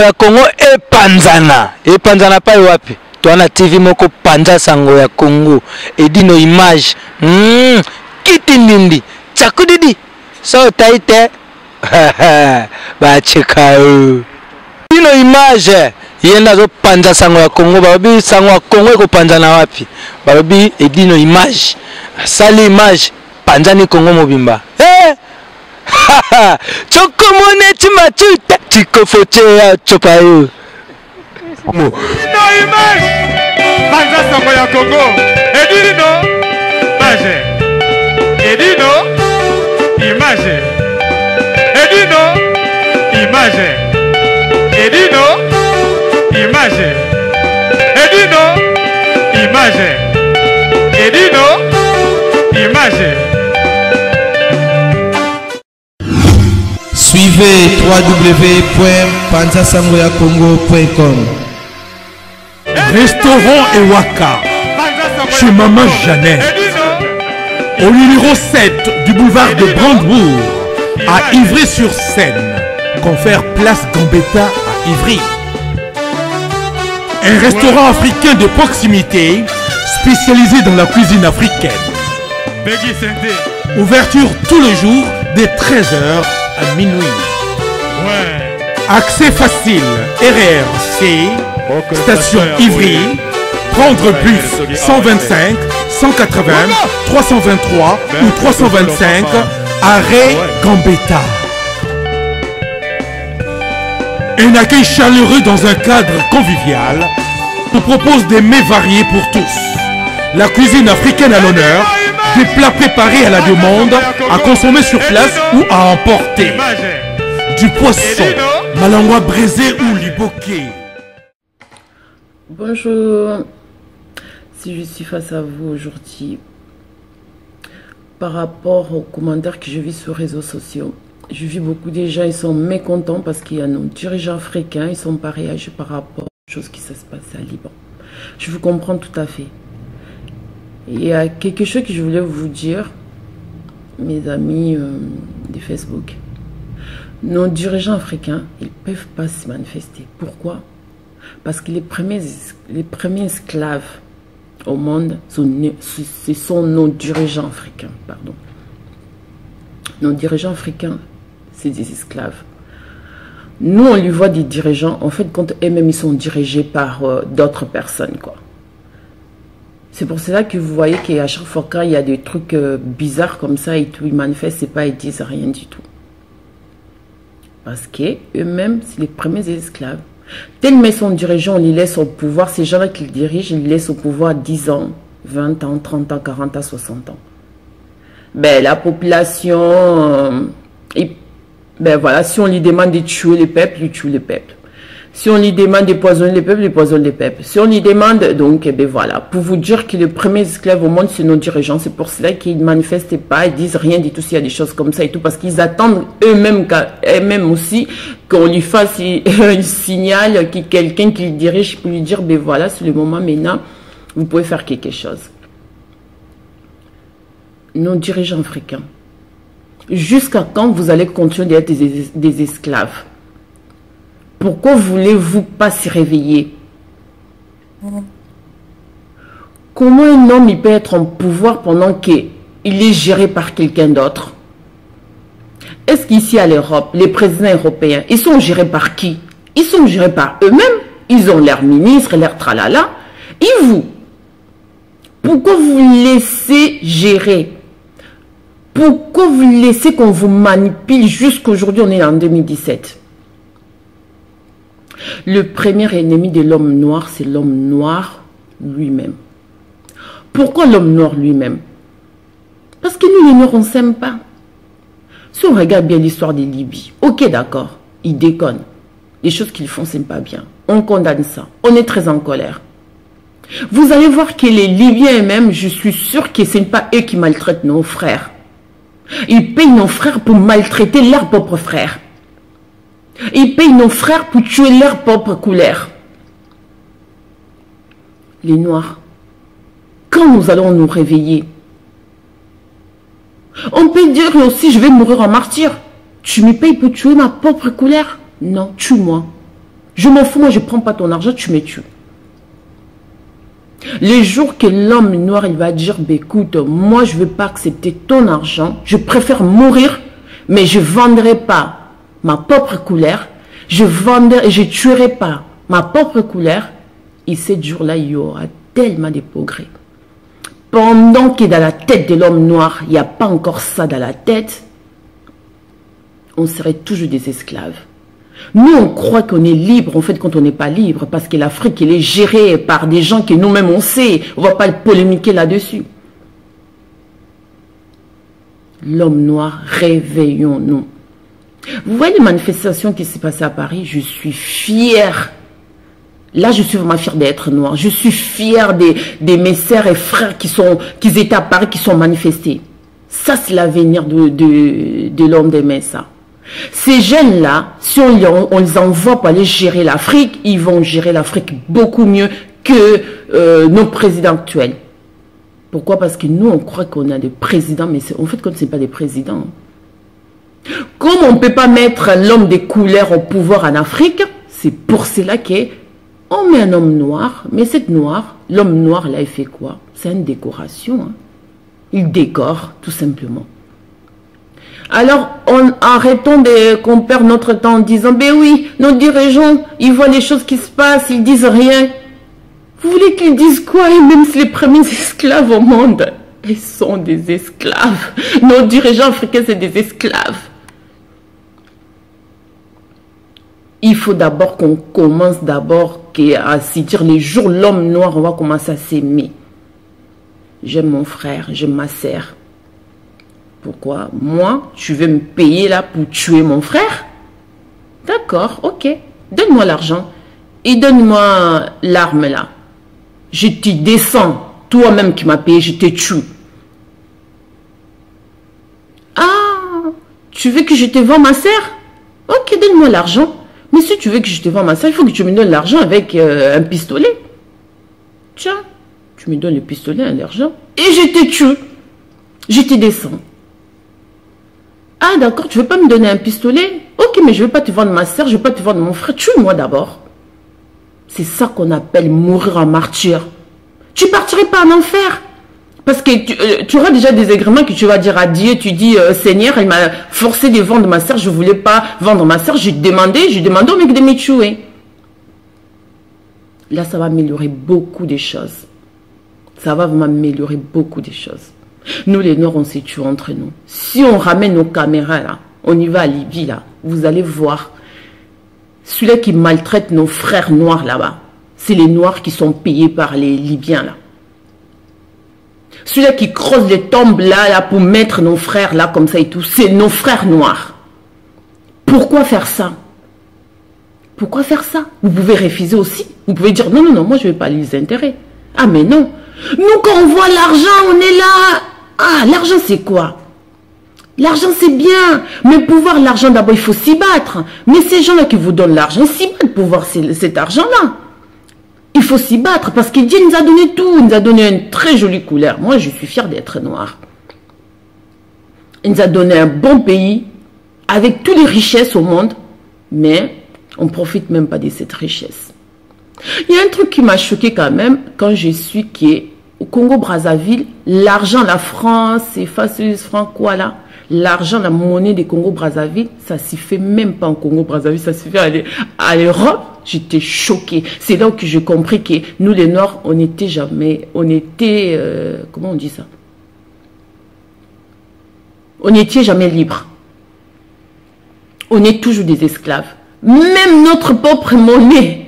ya Congo epanzana pa wapi toana TV moko panza sango ya Congo edino image kitindindi chakudidi so taite ba chekao dino image yenda zo panza sango ya Congo babi sango ya Congo ko panzana wapi babi edino image sali image panzani Congo mobimba chokomone chimachuta chikofoche ya chopayo no image panza sango ya Congo edino image edino image edino image edino image edino image edino image. Suivez www.panzasangoyacongo.com. Restaurant Ewaka chez Maman Jeannette au numéro 7 du boulevard de Brandebourg à Ivry-sur-Seine. Confère place Gambetta à Ivry. Un restaurant africain de proximité spécialisé dans la cuisine africaine. Ouverture tous les jours dès 13h à minuit. Accès facile, RRC, station Ivry, prendre bus 125, 180, 323 ou 325, arrêt Gambetta. Un accueil chaleureux dans un cadre convivial nous propose des mets variés pour tous. La cuisine africaine à l'honneur, des plats préparés à la demande, à consommer sur place ou à emporter. Du poisson, malangwa braisé ou liboké. Bonjour, si je suis face à vous aujourd'hui par rapport aux commentaires que je vis sur les réseaux sociaux. Je vis beaucoup de gens, ils sont mécontents parce qu'il y a nos dirigeants africains, ils sont pas réagis par rapport aux choses qui se passent à Liban. Je vous comprends tout à fait. Il y a quelque chose que je voulais vous dire, mes amis de Facebook. Nos dirigeants africains, ils ne peuvent pas se manifester. Pourquoi? Parce que les premiers esclaves au monde, ce sont nos dirigeants africains. Pardon. Nos dirigeants africains, c'est des esclaves. Nous, on lui voit des dirigeants, en fait, quand eux-mêmes, ils sont dirigés par d'autres personnes, quoi. C'est pour cela que vous voyez qu'à chaque fois qu'il y a des trucs bizarres comme ça et tout, ils manifestent, c'est pas, ils disent rien du tout. Parce qu'eux-mêmes, c'est les premiers esclaves. Tellement ils sont dirigeants, on les laisse au pouvoir. Ces gens-là qui les dirigent, ils les laissent au pouvoir 10 ans, 20 ans, 30 ans, 40 ans, 60 ans. Ben, la population, ben voilà, si on lui demande de tuer le peuple, il tue le peuple. Si on lui demande de poisonner le peuple, il poisonne le peuple. Si on lui demande, donc, ben voilà, pour vous dire que les premiers esclaves au monde, c'est nos dirigeants. C'est pour cela qu'ils ne manifestent pas, ils disent rien du tout s'il y a des choses comme ça et tout, parce qu'ils attendent eux-mêmes aussi qu'on lui fasse un signal, quelqu'un qui le dirige pour lui dire, ben voilà, c'est le moment maintenant, vous pouvez faire quelque chose. Nos dirigeants africains, jusqu'à quand vous allez continuer d'être des esclaves? Pourquoi voulez-vous pas se réveiller? Comment un homme il peut être en pouvoir pendant qu'il est géré par quelqu'un d'autre? Est-ce qu'ici à l'Europe, les présidents européens, ils sont gérés par qui? Ils sont gérés par eux-mêmes. Ils ont leurs ministres, leurs tralala. Et vous? Pourquoi vous laissez gérer? Pourquoi vous laissez qu'on vous manipule jusqu'aujourd'hui? On est en 2017. Le premier ennemi de l'homme noir, c'est l'homme noir lui-même. Pourquoi l'homme noir lui-même? Parce que nous, les noirs, on ne s'aime pas. Si on regarde bien l'histoire des Libyes, ok, d'accord, ils déconnent. Les choses qu'ils font, ce n'est pas bien. On condamne ça. On est très en colère. Vous allez voir que les Libyens eux-mêmes, je suis sûr que ce n'est pas eux qui maltraitent nos frères. Ils payent nos frères pour maltraiter leurs propres frères. Ils payent nos frères pour tuer leur propre couleur. Les Noirs, quand nous allons nous réveiller? On peut dire aussi, je vais mourir en martyr. Tu me payes pour tuer ma propre couleur? Non, tue-moi. Je m'en fous, moi je ne prends pas ton argent, tu me tues. Les jours que l'homme noir, il va dire, bah, écoute, moi je ne veux pas accepter ton argent, je préfère mourir, mais je ne vendrai pas ma propre couleur, je ne tuerai pas ma propre couleur, et ce jour-là, il y aura tellement de progrès. Pendant que dans la tête de l'homme noir, il n'y a pas encore ça dans la tête, on serait toujours des esclaves. Nous, on croit qu'on est libre, en fait, quand on n'est pas libre, parce que l'Afrique, elle est gérée par des gens que nous-mêmes, on sait. On ne va pas le polémiquer là-dessus. L'homme noir, réveillons-nous. Vous voyez les manifestations qui s'est passées à Paris? Je suis fière. Là, je suis vraiment fière d'être noire. Je suis fière de mes sœurs et frères qui étaient à Paris, qui sont manifestés. Ça, c'est l'avenir de l'homme des Messa. Ces jeunes-là, si on les envoie pour aller gérer l'Afrique, ils vont gérer l'Afrique beaucoup mieux que nos présidents actuels. Pourquoi? Parce que nous, on croit qu'on a des présidents, mais en fait, comme ce n'est pas des présidents. Comme on ne peut pas mettre l'homme des couleurs au pouvoir en Afrique, c'est pour cela qu'on met un homme noir, mais l'homme noir, là, il fait quoi? C'est une décoration. Hein. Il décore, tout simplement. Alors, arrêtons qu'on perd notre temps en disant, ben oui, nos dirigeants, ils voient les choses qui se passent, ils disent rien. Vous voulez qu'ils disent quoi? Et même si les premiers esclaves au monde, ils sont des esclaves. Nos dirigeants africains, c'est des esclaves. Il faut d'abord qu'on commence à se dire, les jours l'homme noir, on va commencer à s'aimer. J'aime mon frère, j'aime ma sœur. Pourquoi? Moi, tu veux me payer là pour tuer mon frère? D'accord, ok. Donne-moi l'argent. Et donne-moi l'arme là. Je te descends. Toi-même qui m'as payé, je te tue. Ah, tu veux que je te vende ma sœur? Ok, donne-moi l'argent. Mais si tu veux que je te vende ma sœur, il faut que tu me donnes l'argent avec un pistolet. Tiens, tu me donnes le pistolet et l'argent. Et je te tue. Je te descends. Ah d'accord, tu ne veux pas me donner un pistolet? Ok, mais je ne veux pas te vendre ma soeur, je ne veux pas te vendre mon frère. Tue-moi d'abord. C'est ça qu'on appelle mourir en martyr. Tu ne partirais pas en enfer. Parce que tu auras déjà des agréments que tu vas dire à Dieu. Tu dis, Seigneur, il m'a forcé de vendre ma soeur. Je ne voulais pas vendre ma soeur. J'ai demandé au mec de me tuer. Là, ça va améliorer beaucoup de choses. Ça va vraiment améliorer beaucoup de choses. Nous, les Noirs, on s'est tués entre nous. Si on ramène nos caméras, là, on y va à Libye, là, vous allez voir. Celui-là qui maltraite nos frères noirs, là-bas, c'est les Noirs qui sont payés par les Libyens, là. Celui-là qui creuse les tombes, là, pour mettre nos frères, là, comme ça et tout, c'est nos frères noirs. Pourquoi faire ça? Pourquoi faire ça? Vous pouvez refuser aussi. Vous pouvez dire, non, non, non, moi, je ne vais pas les intérêts. Ah, mais non. Nous, quand on voit l'argent, on est là. Ah, l'argent, c'est quoi? L'argent, c'est bien. Mais pour voir l'argent, d'abord, il faut s'y battre. Mais ces gens-là qui vous donnent l'argent, s'y battent pour voir cet argent-là. Il faut s'y battre parce que Dieu nous a donné tout. Il nous a donné une très jolie couleur. Moi, je suis fière d'être noire. Il nous a donné un bon pays avec toutes les richesses au monde. Mais on ne profite même pas de cette richesse. Il y a un truc qui m'a choqué quand même quand je suis au Congo-Brazzaville, l'argent, la France, c'est facile, franc quoi là, l'argent, la monnaie des Congo-Brazzaville, ça s'y fait même pas en Congo-Brazzaville, ça s'y fait à l'Europe. J'étais choquée. C'est là que j'ai compris que nous les Noirs, on n'était jamais, comment on dit ça? On n'était jamais libres. On est toujours des esclaves. Même notre propre monnaie.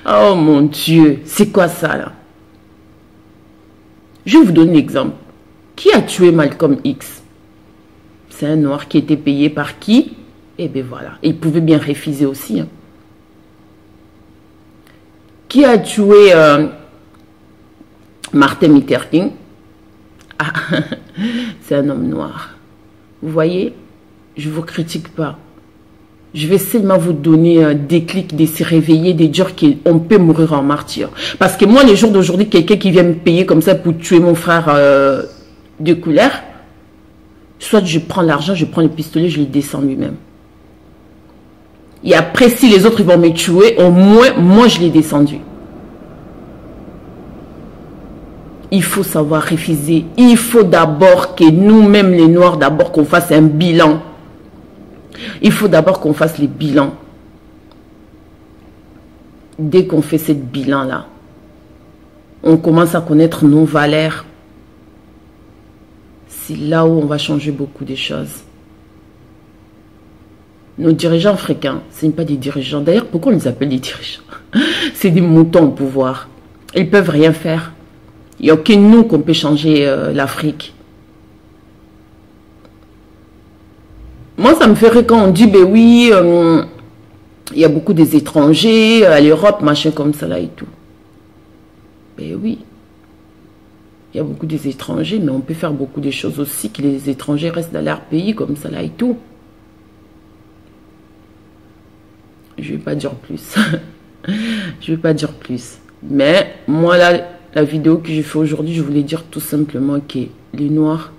Oh mon Dieu, c'est quoi ça là? Je vais vous donner un exemple. Qui a tué Malcolm X? C'est un noir qui était payé par qui? Eh bien voilà, il pouvait bien refuser aussi. Hein. Qui a tué Martin Luther King? Ah, c'est un homme noir. Vous voyez, je ne vous critique pas. Je vais seulement vous donner un déclic de se réveiller, de dire qu'on peut mourir en martyr. Parce que moi, les jours d'aujourd'hui, quelqu'un qui vient me payer comme ça pour tuer mon frère de couleur, soit je prends l'argent, je prends le pistolet, je le descends lui-même. Et après, si les autres ils vont me tuer, au moins, moi, je l'ai descendu. Il faut savoir refuser. Il faut d'abord que nous-mêmes, les Noirs, d'abord qu'on fasse un bilan. Il faut d'abord qu'on fasse les bilans. Dès qu'on fait ce bilan-là, on commence à connaître nos valeurs. C'est là où on va changer beaucoup de choses. Nos dirigeants africains, ce n'est pas des dirigeants. D'ailleurs, pourquoi on les appelle des dirigeants? C'est des moutons au pouvoir. Ils ne peuvent rien faire. Il n'y a que nous qu'on peut changer l'Afrique. Moi, ça me ferait quand on dit, ben oui, il y a beaucoup des étrangers à l'Europe, machin comme ça là et tout. Ben oui. Il y a beaucoup des étrangers, mais on peut faire beaucoup de choses aussi, que les étrangers restent dans leur pays comme ça là et tout. Je ne vais pas dire plus. Je ne vais pas dire plus. Mais moi, là, la vidéo que j'ai fait aujourd'hui, je voulais dire tout simplement que les Noirs,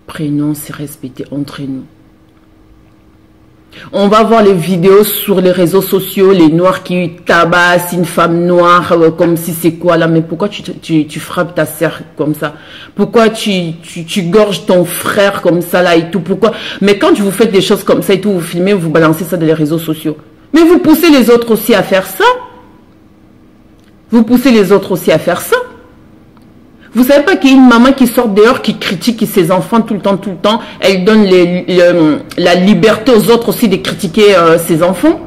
prenons se respecter entre nous. On va voir les vidéos sur les réseaux sociaux, les Noirs qui tabassent une femme noire, comme si c'est quoi là. Mais pourquoi tu frappes ta sœur comme ça? Pourquoi tu gorges ton frère comme ça là et tout? Pourquoi? Mais quand vous faites des choses comme ça et tout, vous filmez, vous balancez ça dans les réseaux sociaux. Mais vous poussez les autres aussi à faire ça. Vous poussez les autres aussi à faire ça. Vous savez pas qu'il y a une maman qui sort dehors, qui critique ses enfants tout le temps, elle donne la liberté aux autres aussi de critiquer ses enfants.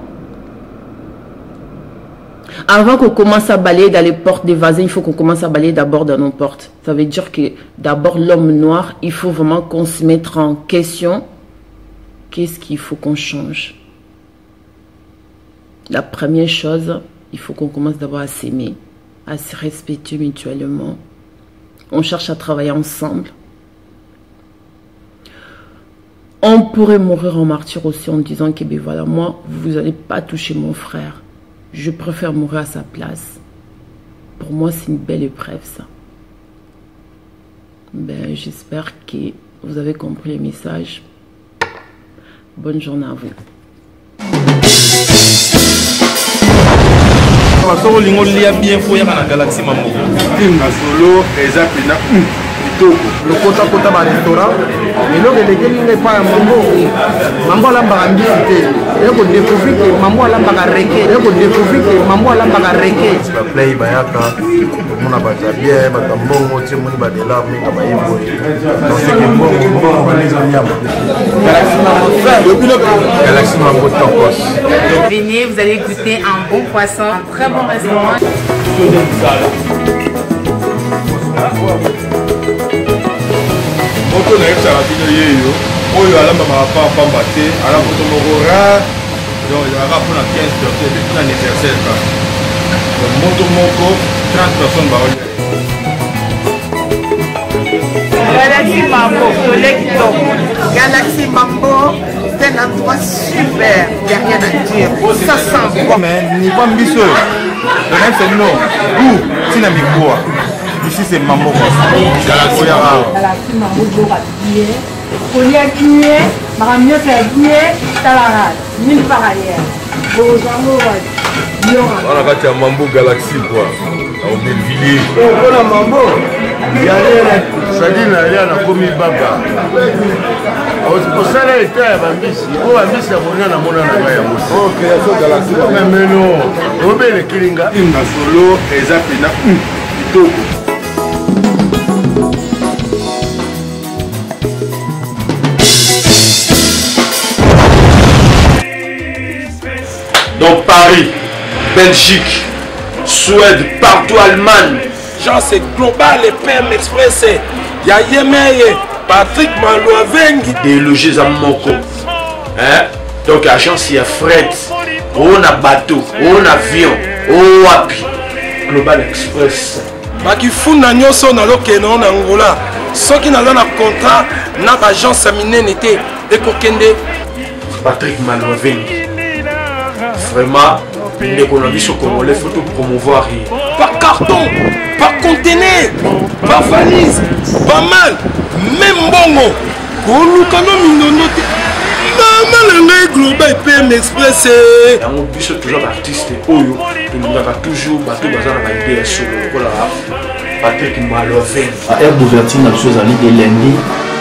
Avant qu'on commence à balayer dans les portes des voisins, il faut qu'on commence à balayer d'abord dans nos portes. Ça veut dire que d'abord l'homme noir, il faut vraiment qu'on se mette en question. Qu'est-ce qu'il faut qu'on change? La première chose, il faut qu'on commence d'abord à s'aimer, à se respecter mutuellement. On cherche à travailler ensemble. On pourrait mourir en martyr aussi en disant que ben voilà, moi, vous n'allez pas toucher mon frère. Je préfère mourir à sa place. Pour moi, c'est une belle épreuve, ça. Ben, j'espère que vous avez compris le message. Bonne journée à vous. Solo lingo lia bien foya na Galaxy Mambo. Na solo exact na kitoko. Le kota ba restaurant. Mais non que les gens ne pas mambo. Mambo la mbambi té. Et ko découvrir que mambo la mbaka reke. Et ko découvrir que mambo la mbaka reke. Ba play ba yaka. Mona ba bien ba tambongo ti moni ba de la minga ba yebo. Donc c'est que bon les onyama. Galaxy Mambo tokos. Venez, vous allez goûter un bon poisson, un très bon restaurant. Moto na yesa bino yeyo oyo alamba mapa pamba te ala moto moko rare donc il aura pour 15 personnes depuis l'anniversaire ka donc moto moko 30 personnes ba oyo Galaxy Mambo, collègue top. Galaxy Mambo, c'est un endroit super, il n'y a rien à dire. Ça sent bon. mais ni pas mbiso le même c'est non goût tina mikoa ici c'est Mambo Galaxy Mambo boka bien kolia bien maramio fait bien talara mille par ailleurs bozango wa on a gâté Mambo Galaxy quoi au Bellevilliers on a Mambo c'est-à-dire na ya na komi baba osala eta ya bambisi o bambisi ya konia na mona na ya mosi ok so Galaxy mais non obele kilinga na solo eza pena kitoko. Donc Paris, Belgique, Suède, partout Allemagne. Genre c'est global et PM Express. Il y a Yemeye, Patrick Malouavengi. Des logés à Moko. Hein? Donc agence il y a fret, on a bateau, on a avion, on a Global Express. Baki funa nyoso na lokeno na Angola. Soki na na contrat na agence minene te ekokende Patrick Malouavengi. Vraiment, l'économie sur Congolais, il faut tout promouvoir. Par carton, par conteneur, par valise, pas mal, même bongo. Maman Global PM Express. On biso toujours artiste oyo nous avons toujours bateau bazar na idée solo kola Patrick Maloven. À air d'ouverture la chose allée de lundi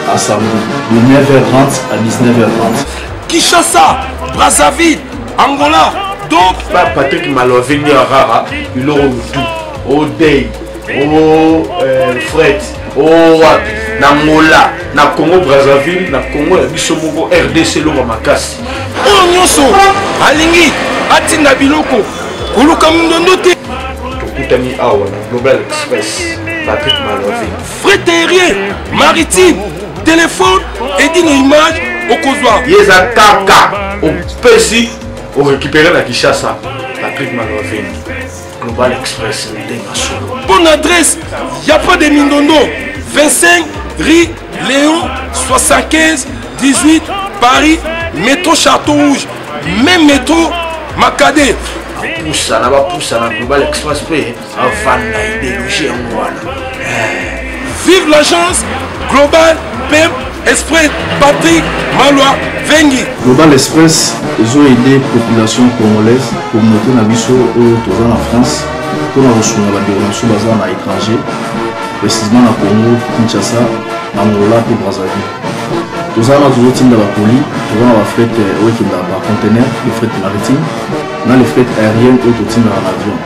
à samedi de 9h30 à 19h30. Kinshasa, Brazzaville, Angola. Donc Patrick Maloven rara, il aura tout. Au Day, au Fred, au Wapi, na Angola, na Congo Brazzaville, na Congo Bisomoko RDC lo makasi. Oh nyonso, alingi, atinda biloko, koluka mundondo te. Tokutani awa na Global Express, Patrick Maloven. Frais terrier, maritime, téléphone, édine image, au Kozwa. Yeza kaka, au Pesi, au récupérer la Kinshasa, Patrick Maloven. Global Express, bonne adresse, il n'y a pas de Mindondo. 25 rue Léon 75 18 Paris, métro Château Rouge, même métro Macadé. Poussa na Global Express avant d'idéologie en voilà. Vive l'agence Global PM Express Patrick Maloa Vengi. Global Express, ils ont aidé la population congolaise, communauté Nabiso au en France, pour la recherche de bazar à l'étranger, précisément à Congo, Kinshasa, Angola et Brazzaville. Tous en toujours dans la poli, tous en la fret dans conteneur, le fret maritime, dans les fret aériennes ou tout dans l'avion.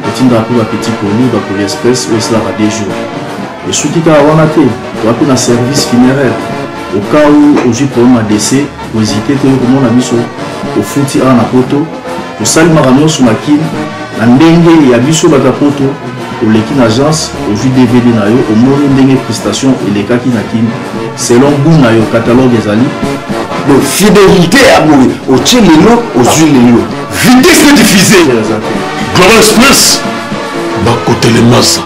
Tout dans la petit poli, la poli express, où cela va des jours. Et ce qui est à Wanate, tu as un service funéraire. Au cas où j'ai problème à décès, vous hésitez comment on a mis au fouti à la poto, au salut maramion sur ma kin, la dengue et à biso batapoto, au l'équipe agence, au jus DVD nayo, au monde dengue prestation et les kaki nakin, selon goût nayo catalogue des ali. Donc fidélité à mourir, au tchélélo, aux huilélo. Vitesse de diffuser. Global Express, bas côté les masses.